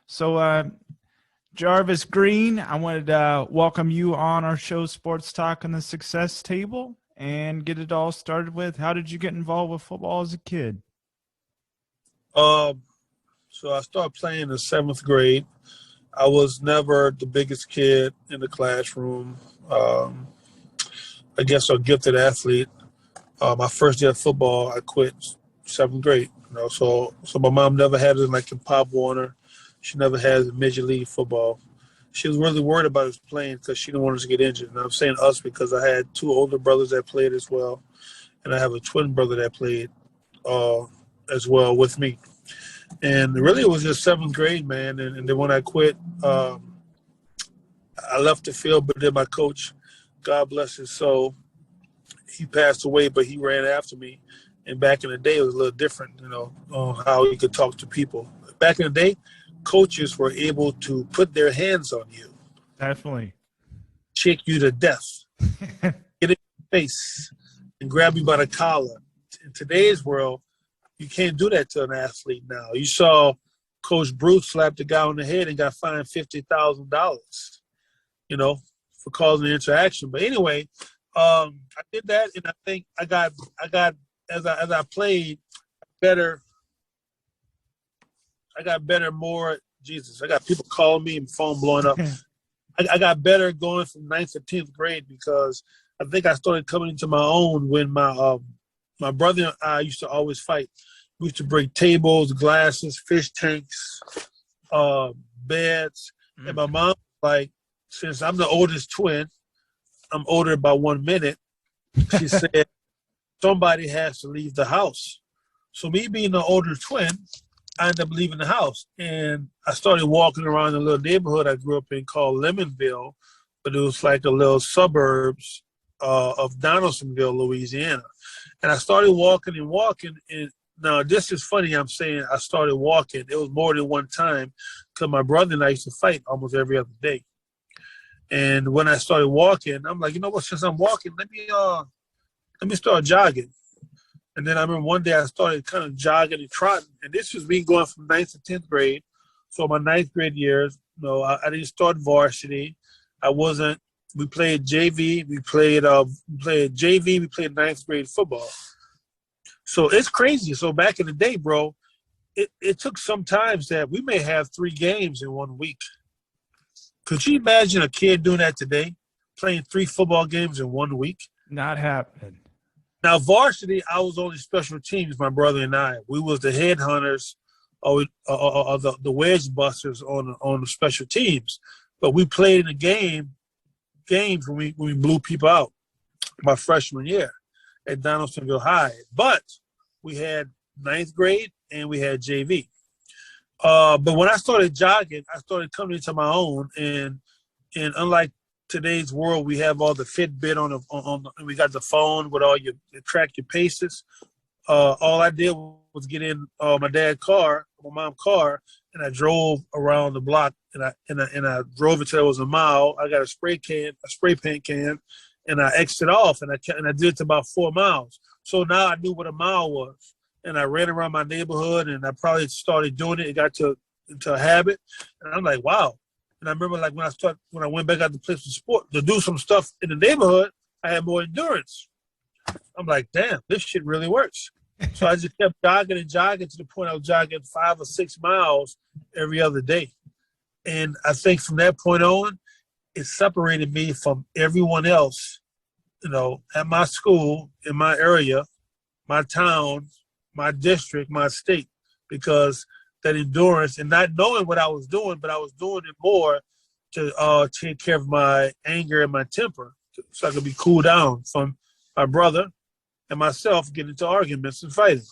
So, Jarvis Green, I wanted to welcome you on our show, Sports Talk on the Success Table, and get it all started with, how did you get involved with football as a kid? So I started playing in the seventh grade. I was never the biggest kid in the classroom. I guess a gifted athlete. My first year of football, I quit seventh grade. So my mom never had it like in Pop Warner. She never had it in Major League Football. She was really worried about us playing because she didn't want us to get injured. And I'm saying us because I had two older brothers that played as well, and I have a twin brother that played as well with me. And really, it was just seventh grade, man. And then when I quit, I left the field. But then my coach, God bless his soul, he passed away, but he ran after me. And back in the day, it was a little different, on how he could talk to people. Back in the day, coaches were able to put their hands on you, Definitely. shake you to death, get in your face, and grab you by the collar. In today's world, you can't do that to an athlete now. You saw Coach Bruce slap the guy on the head and got fined $50,000, for causing an interaction. But anyway, I did that, and I think I got as I played better. I got better more. Jesus, I got people calling me and phone blowing up. I got better going from 9th to 10th grade because I think I started coming into my own when my brother and I used to always fight. We used to break tables, glasses, fish tanks, beds. And my mom, since I'm the oldest twin, I'm older by 1 minute, she said, somebody has to leave the house. So me being the older twin, I ended up leaving the house. And I started walking around the little neighborhood I grew up in called Lemonville, but it was like a little suburbs of Donaldsonville, Louisiana. And I started walking, and now this is funny I'm saying I started walking. It was more than one time because my brother and I used to fight almost every other day. And when I started walking, I'm like, you know what, since I'm walking, let me start jogging. And then I remember one day I started kind of jogging and trotting. And this was me going from 9th to 10th grade. So my 9th grade years, I didn't start varsity. We played JV. We played JV. We played 9th grade football. So it's crazy. So back in the day, bro, it took some times that we may have 3 games in 1 week. Could you imagine a kid doing that today, playing 3 football games in 1 week? Not happening. Now, varsity, I was only special teams, my brother and I. We was the headhunters or the wedge busters on the special teams. But we played in the games when we blew people out my freshman year at Donaldsonville High. But we had 9th grade and we had JV. But when I started jogging, I started coming into my own. And unlike today's world, we have all the Fitbit and we got the phone with all your track your paces. All I did was get in my dad's car, my mom's car, and I drove around the block. And I drove until it was a mile. I got a spray paint can, and I exited off. And I did it to about 4 miles. So now I knew what a mile was. And I ran around my neighborhood, and I probably started doing it. It got into a habit, and I'm like, wow. And I remember when I went back out to play some sport to do some stuff in the neighborhood, I had more endurance. I'm like, damn, this shit really works. So I just kept jogging and jogging to the point I was jogging 5 or 6 miles every other day. And I think from that point on, it separated me from everyone else, at my school, in my area, my town, my district, my state, because that endurance and not knowing what I was doing, but I was doing it more to take care of my anger and my temper so I could be cooled down from my brother and myself getting into arguments and fighting.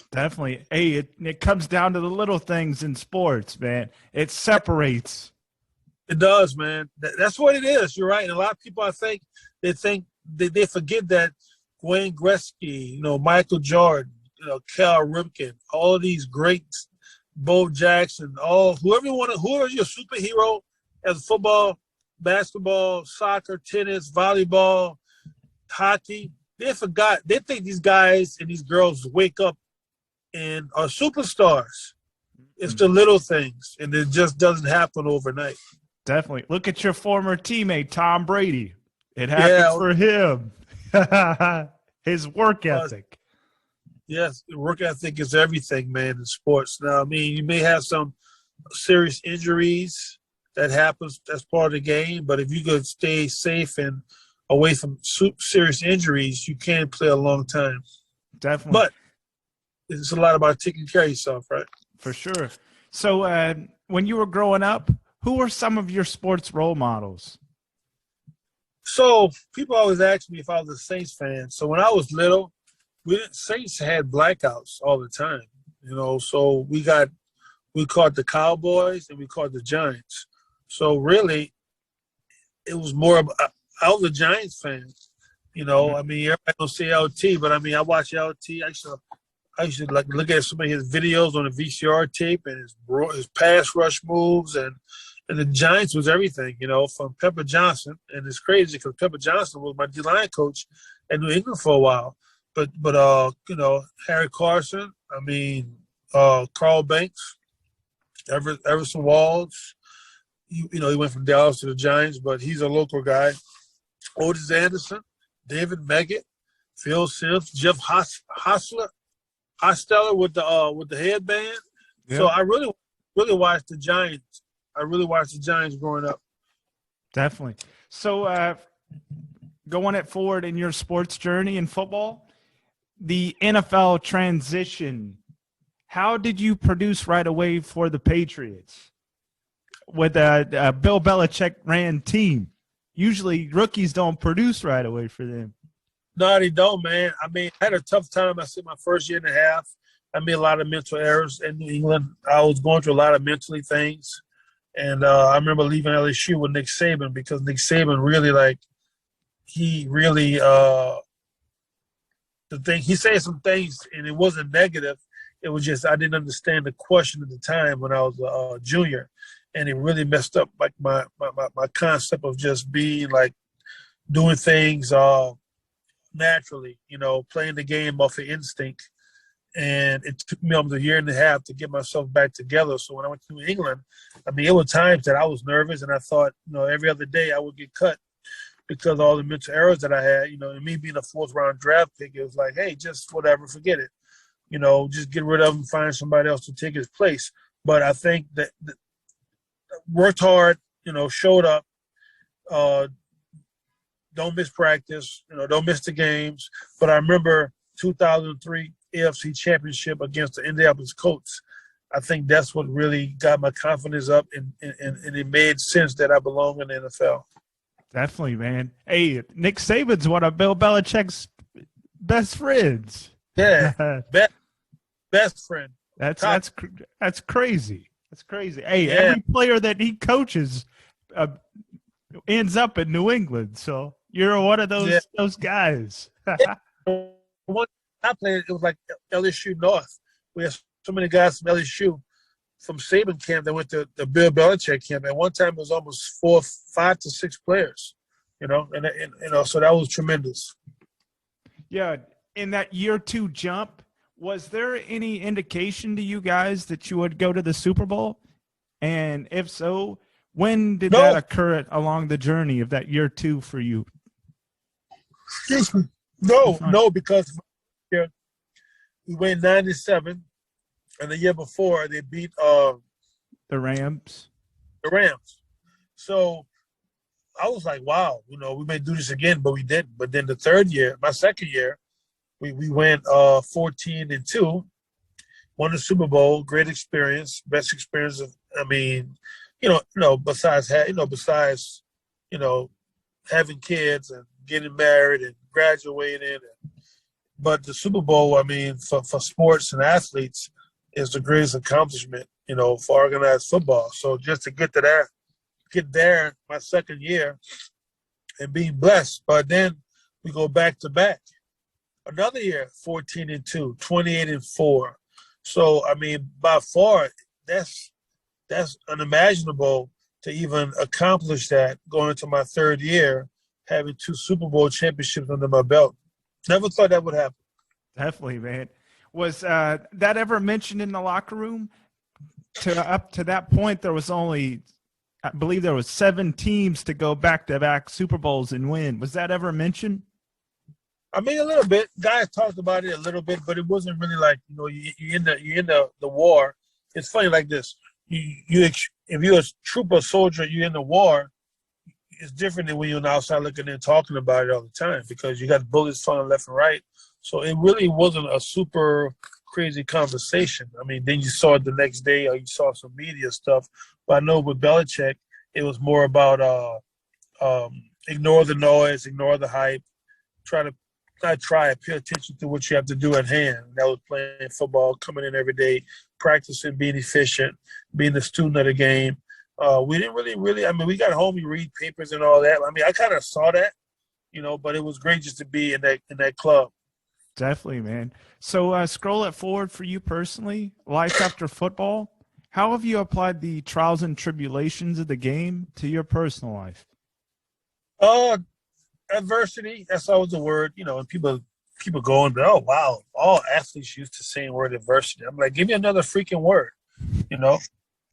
Definitely. Hey, it comes down to the little things in sports, man. It separates. It does, man. That's what it is. You're right. And a lot of people, I think, they forget that Wayne Gretzky, Michael Jordan, Cal Ripken, all of these greats, Bo Jackson, whoever's your superhero as football, basketball, soccer, tennis, volleyball, hockey, they think these guys and these girls wake up and are superstars. It's the little things, and it just doesn't happen overnight. Definitely. Look at your former teammate, Tom Brady. It happens Yeah, for him. His work ethic. yes, work ethic is everything, man, in sports. Now, I mean, you may have some serious injuries that happens. That's part of the game. But if you could stay safe and away from serious injuries, you can play a long time. Definitely. But it's a lot about taking care of yourself, right? For sure. So when you were growing up, who were some of your sports role models? So people always ask me if I was a Saints fan. So when I was little, Saints had blackouts all the time, you know. So we caught the Cowboys and we caught the Giants. So really, it was more of I was a Giants fan, you know. I mean, everybody don't say LT, but I mean, I watch LT. I used to like look at some of his videos on the VCR tape and his pass rush moves and the Giants was everything, you know, from Pepper Johnson. And it's crazy because Pepper Johnson was my D-line coach in New England for a while. But you know, Harry Carson, I mean, Carl Banks, Everson Walls, you know, he went from Dallas to the Giants, but he's a local guy. Otis Anderson, David Meggett, Phil Simms, Jeff Hosteller with the headband. Yeah. So I really watched the Giants. I really watched the Giants growing up. Definitely. So going it forward in your sports journey in football, the NFL transition, how did you produce right away for the Patriots with a Bill Belichick ran team? Usually rookies don't produce right away for them. No, they don't, man. I mean, I had a tough time. I said my first year and a half. I made a lot of mental errors in New England. I was going through a lot of mentally things. And I remember leaving LSU with Nick Saban because Nick Saban really, he said some things and it wasn't negative. It was just I didn't understand the question at the time when I was a junior. And it really messed up like my concept of just being like doing things naturally, you know, playing the game off of instinct. And it took me almost a year and a half to get myself back together. So when I went to New England, I mean, it were times that I was nervous and I thought, you know, every other day I would get cut because of all the mental errors that I had, you know, and me being a fourth-round draft pick, it was like, hey, just whatever, forget it. You know, just get rid of him, find somebody else to take his place. But I think that worked hard, you know, showed up, don't miss practice, you know, don't miss the games. But I remember 2003 AFC Championship against the Indianapolis Colts. I think that's what really got my confidence up, and it made sense that I belong in the NFL. Definitely, man. Hey, Nick Saban's one of Bill Belichick's best friends. Yeah, best friend. That's crazy. That's crazy. Hey, yeah. Every player that he coaches ends up in New England, so you're one of those guys. One I played, it was like LSU North. We had so many guys from LSU, from Saban camp that went to the Bill Belichick camp. At one time, it was almost 5 to 6 players, you know, and you know, so that was tremendous. Yeah, in that year 2 jump, was there any indication to you guys that you would go to the Super Bowl? And if so, when did that occur along the journey of that year 2 for you? Excuse me. No, because we went 9-7, and the year before they beat the Rams. So I was like, wow, you know, we may do this again, but we didn't. But then the third year, my second year, we went 14-2, won the Super Bowl, great experience, best experience of, I mean, besides having kids and getting married and graduating. But the Super Bowl, I mean, for sports and athletes is the greatest accomplishment, you know, for organized football. So just to get there my second year and being blessed. But then we go back to back. Another year, 14-2, 28-4. So, I mean, by far, that's unimaginable to even accomplish that going into my third year, having 2 Super Bowl championships under my belt. Never thought that would happen. Definitely, man. Was that ever mentioned in the locker room? up to that point, there was only, I believe there was 7 teams to go back-to-back Super Bowls and win. Was that ever mentioned? I mean, a little bit. Guys talked about it a little bit, but it wasn't really like, you in the war. It's funny like this. If you're a trooper, soldier, you're in the war. It's different than when you're on the outside looking in, talking about it all the time, because you got bullets flying left and right. So it really wasn't a super crazy conversation. I mean, then you saw it the next day, or you saw some media stuff. But I know with Belichick, it was more about ignore the noise, ignore the hype, pay attention to what you have to do at hand. That was playing football, coming in every day, practicing, being efficient, being a student of the game. We didn't really, I mean, we got home, we read papers and all that. I mean, I kind of saw that, but it was great just to be in that club. Definitely, man. So scroll it forward for you personally, life after football. How have you applied the trials and tribulations of the game to your personal life? Adversity, that's always the word, and people going, oh, wow, all athletes used to saying the word adversity. I'm like, give me another freaking word,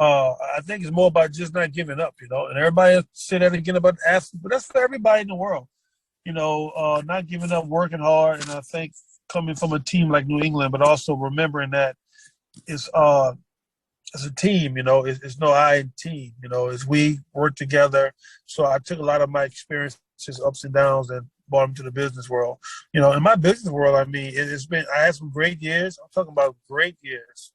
I think it's more about just not giving up, and everybody say that again about athletes, but that's for everybody in the world, not giving up, working hard. And I think coming from a team like New England, but also remembering that it's a team, it's no I in team, it's we work together. So I took a lot of my experiences, ups and downs, and brought them to the business world. In my business world, I mean, I had some great years. I'm talking about great years,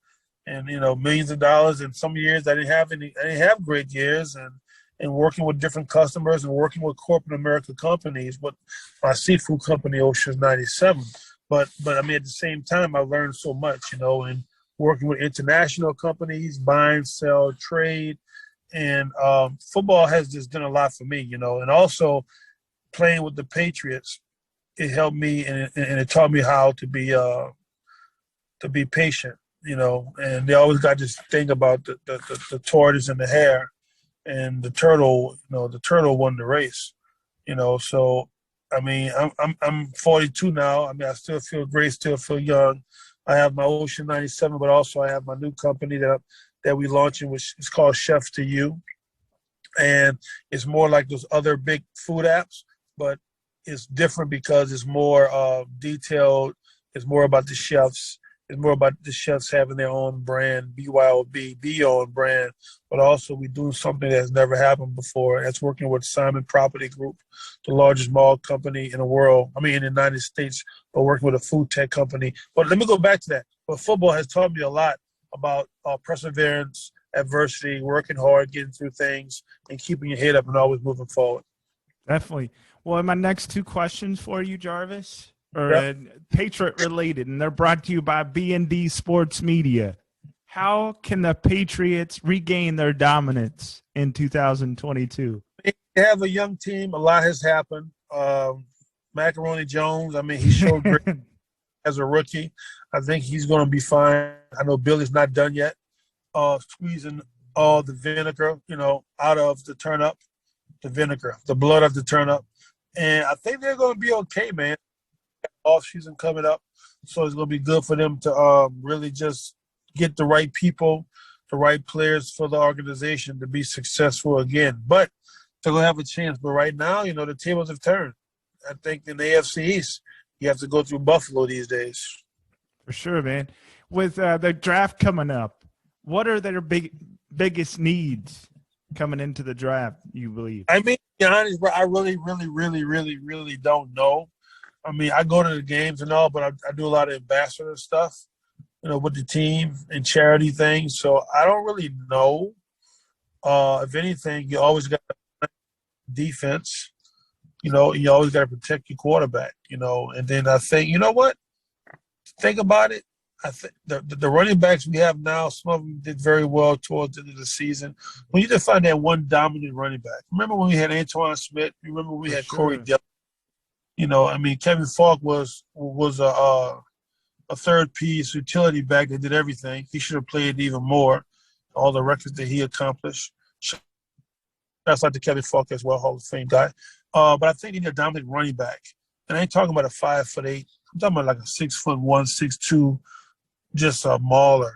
and millions of dollars. And some years I didn't have great years, and working with different customers and working with corporate America companies, with my seafood company, Ocean's 97. But I mean, at the same time, I learned so much, and working with international companies, buying, sell, trade, and football has just done a lot for me, and also playing with the Patriots, it helped me, and it taught me how to be patient, and they always got this thing about the tortoise and the hare, and the turtle, the turtle won the race, so I mean, I'm 42 now. I mean, I still feel great, still feel young. I have my Ocean 97, but also I have my new company that we launching, which is called Chefs to You. And it's more like those other big food apps, but it's different because it's more detailed. It's more about the chefs. It's more about the chefs having their own brand, BYOB, be own brand, but also we doing something that's never happened before. That's working with Simon Property Group, the largest mall company in the world. I mean, in the United States, but working with a food tech company. But let me go back to that. But football has taught me a lot about perseverance, adversity, working hard, getting through things, and keeping your head up and always moving forward. Definitely. Well, my next 2 questions for you, Jarvis, are Patriot related, and they're brought to you by B&D Sports Media. How can the Patriots regain their dominance in 2022? They have a young team. A lot has happened. Macaroni Jones, I mean, he showed great as a rookie. I think he's going to be fine. I know Billy's not done yet. Squeezing all the vinegar, out of the turnip, the vinegar, the blood of the turnip. And I think they're going to be okay, man. Off season coming up, so it's going to be good for them to really just get the right people, the right players for the organization to be successful again. But they're going to have a chance. But right now, the tables have turned. I think in the AFC East, you have to go through Buffalo these days. For sure, man. With the draft coming up, what are their biggest needs coming into the draft, you believe? I mean, to be honest, bro, I really don't know. I mean, I go to the games and all, but I do a lot of ambassador stuff, with the team and charity things. So I don't really know. If anything, you always got defense. You always got to protect your quarterback. And then I think, you know what? Think about it. I think the running backs we have now, some of them did very well towards the end of the season. We need to find that one dominant running back. Remember when we had Antoine Smith? Remember when we had Corey Dillon? I mean, Kevin Falk was a third piece utility back that did everything. He should have played even more. All the records that he accomplished. That's like the Kevin Falk as well, Hall of Fame guy. But I think he need a dominant running back. And I ain't talking about a 5'8". I'm talking about like a 6'1", 6'2", just a mauler.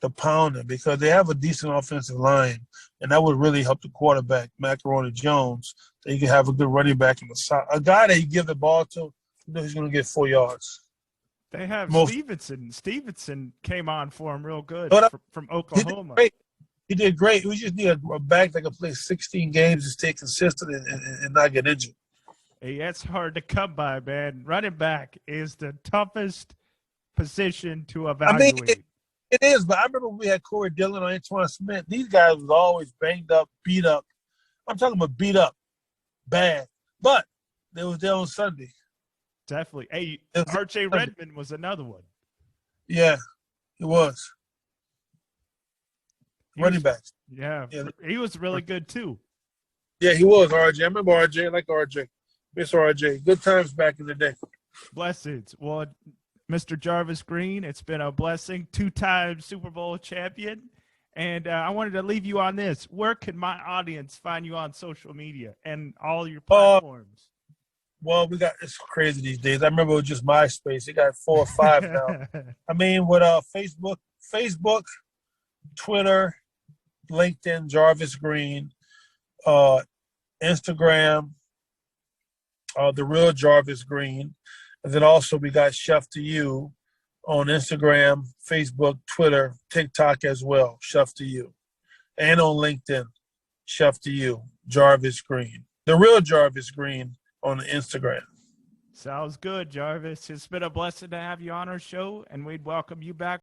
to pound them because they have a decent offensive line, and that would really help the quarterback, Macaroni Jones. That you can have a good running back in the side, a guy that you give the ball to, you know he's going to get 4 yards. They have Stevenson. Stevenson came on for him real good from Oklahoma. He did great. We just need a back that can play 16 games and stay consistent and not get injured. Hey, that's hard to come by, man. Running back is the toughest position to evaluate. I mean, it is, but I remember we had Corey Dillon or Antoine Smith. These guys was always banged up, beat up. I'm talking about beat up, bad. But they was there on Sunday. Definitely. Hey, R.J. Redmond was another one. Yeah, he was. Running backs. Yeah, he was really good too. Yeah, he was, RJ. I remember RJ. I like RJ. Miss RJ. Good times back in the day. Blessings. Well, Mr. Jarvis Green, it's been a blessing. 2-time Super Bowl champion. And I wanted to leave you on this. Where can my audience find you on social media and all your platforms? Well, it's crazy these days. I remember it was just MySpace. It got 4 or 5 now. I mean, with Facebook, Twitter, LinkedIn, Jarvis Green, Instagram, the real Jarvis Green. And then also we got Chef to You on Instagram, Facebook, Twitter, TikTok as well, Chef to You. And on LinkedIn, Chef to You, Jarvis Green. The real Jarvis Green on the Instagram. Sounds good, Jarvis. It's been a blessing to have you on our show, and we'd welcome you back